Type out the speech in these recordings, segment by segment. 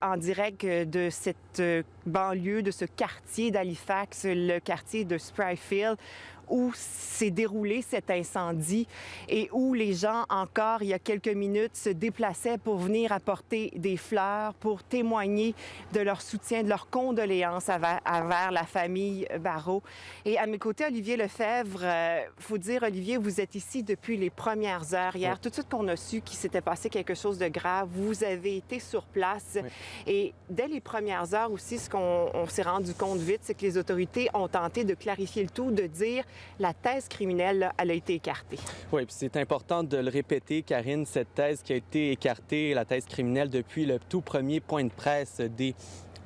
En direct de cette banlieue, de ce quartier d'Halifax, le quartier de Spryfield, où s'est déroulé cet incendie et où les gens, encore il y a quelques minutes, se déplaçaient pour venir apporter des fleurs, pour témoigner de leur soutien, de leurs condoléances envers la famille Barrault. Et à mes côtés, Olivier Lefebvre, faut dire, Olivier, vous êtes ici depuis les premières heures hier. Oui. Tout de suite qu'on a su qu'il s'était passé quelque chose de grave, vous avez été sur place. Oui. Et dès les premières heures aussi, ce qu'on s'est rendu compte vite, c'est que les autorités ont tenté de clarifier le tout, de dire la thèse criminelle, là, elle a été écartée. Oui, puis c'est important de le répéter, Karine, cette thèse qui a été écartée, la thèse criminelle, depuis le tout premier point de presse des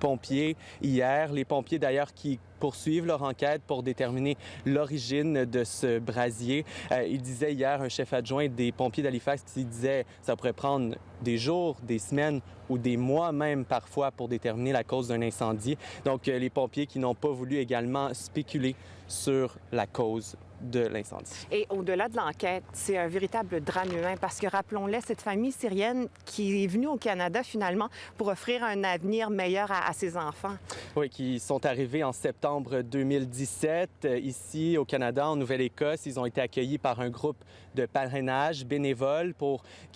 pompiers hier. Les pompiers, d'ailleurs, qui poursuivent leur enquête pour déterminer l'origine de ce brasier. Il disait hier, un chef adjoint des pompiers d'Halifax, qui disait que ça pourrait prendre des jours, des semaines ou des mois même parfois pour déterminer la cause d'un incendie. Donc, les pompiers qui n'ont pas voulu également spéculer sur la cause de l'incendie. Et au-delà de l'enquête, c'est un véritable drame humain parce que, rappelons-le, cette famille syrienne qui est venue au Canada finalement pour offrir un avenir meilleur à ses enfants. Oui, qui sont arrivés en septembre 2017 ici au Canada, en Nouvelle-Écosse. Ils ont été accueillis par un groupe de parrainage bénévoles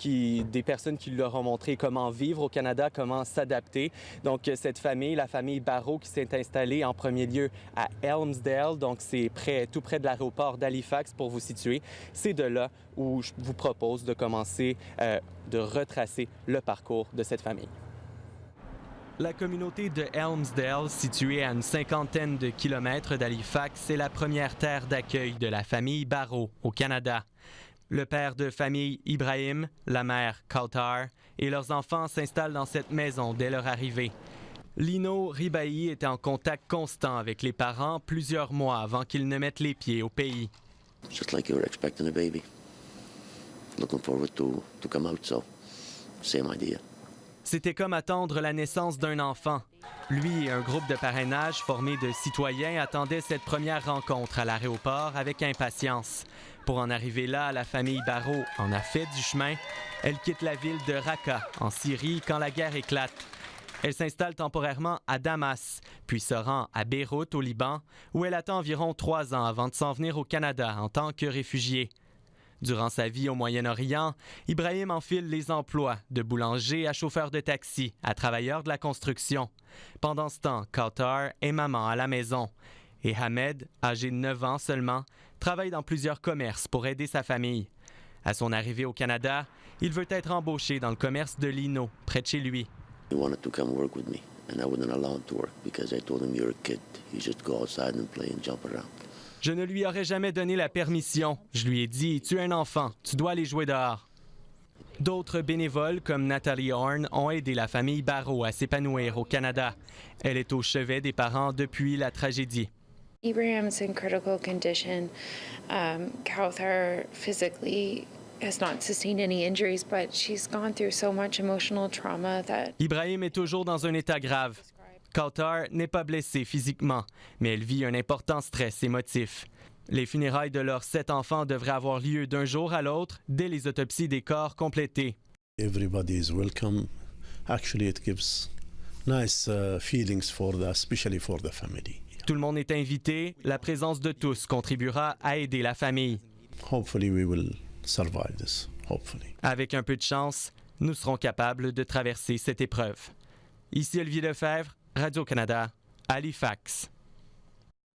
des personnes qui leur ont montré comment vivre au Canada, comment s'adapter. Donc, cette famille, la famille Barrault, qui s'est installée en premier lieu à Elmsdale, donc c'est tout près de l'aéroport d'Halifax pour vous situer. C'est de là où je vous propose de commencer de retracer le parcours de cette famille. La communauté de Elmsdale, située à une cinquantaine de kilomètres d'Halifax, est la première terre d'accueil de la famille Barrault au Canada. Le père de famille Ibrahim, la mère Kautar et leurs enfants s'installent dans cette maison dès leur arrivée. Lino Ribailly était en contact constant avec les parents plusieurs mois avant qu'ils ne mettent les pieds au pays. Just like you were expecting a baby. Looking forward to come out, so same idea. C'était comme attendre la naissance d'un enfant. Lui et un groupe de parrainage formé de citoyens attendaient cette première rencontre à l'aéroport avec impatience. Pour en arriver là, la famille Barrault en a fait du chemin. Elle quitte la ville de Raqqa, en Syrie, quand la guerre éclate. Elle s'installe temporairement à Damas, puis se rend à Beyrouth, au Liban, où elle attend environ 3 ans avant de s'en venir au Canada en tant que réfugiée. Durant sa vie au Moyen-Orient, Ibrahim enfile les emplois de boulanger à chauffeur de taxi, à travailleur de la construction. Pendant ce temps, Kautar est maman à la maison. Et Ahmed, âgé de 9 ans seulement, travaille dans plusieurs commerces pour aider sa famille. À son arrivée au Canada, il veut être embauché dans le commerce de Lino, près de chez lui. He wanted to come work with me, and I wouldn't allow him to work because I told him, you're a kid. You just go outside and play and jump around. Je ne lui aurais jamais donné la permission. Je lui ai dit, tu es un enfant, tu dois aller jouer dehors. D'autres bénévoles, comme Nathalie Horn, ont aidé la famille Barrault à s'épanouir au Canada. Elle est au chevet des parents depuis la tragédie. Ibrahim's in critical condition. Kauthar physically has not sustained any injuries, but she's gone through so much emotional trauma that... Ibrahim est toujours dans un état grave. Kautar n'est pas blessée physiquement, mais elle vit un important stress émotif. Les funérailles de leurs 7 enfants devraient avoir lieu d'un jour à l'autre dès les autopsies des corps complétées. Everybody is welcome. Actually, it gives nice feelings especially for the family. Tout le monde est invité. La présence de tous contribuera à aider la famille. Hopefully we will survive this. Hopefully. Avec un peu de chance, nous serons capables de traverser cette épreuve. Ici Olivier Lefebvre, Radio-Canada, Halifax.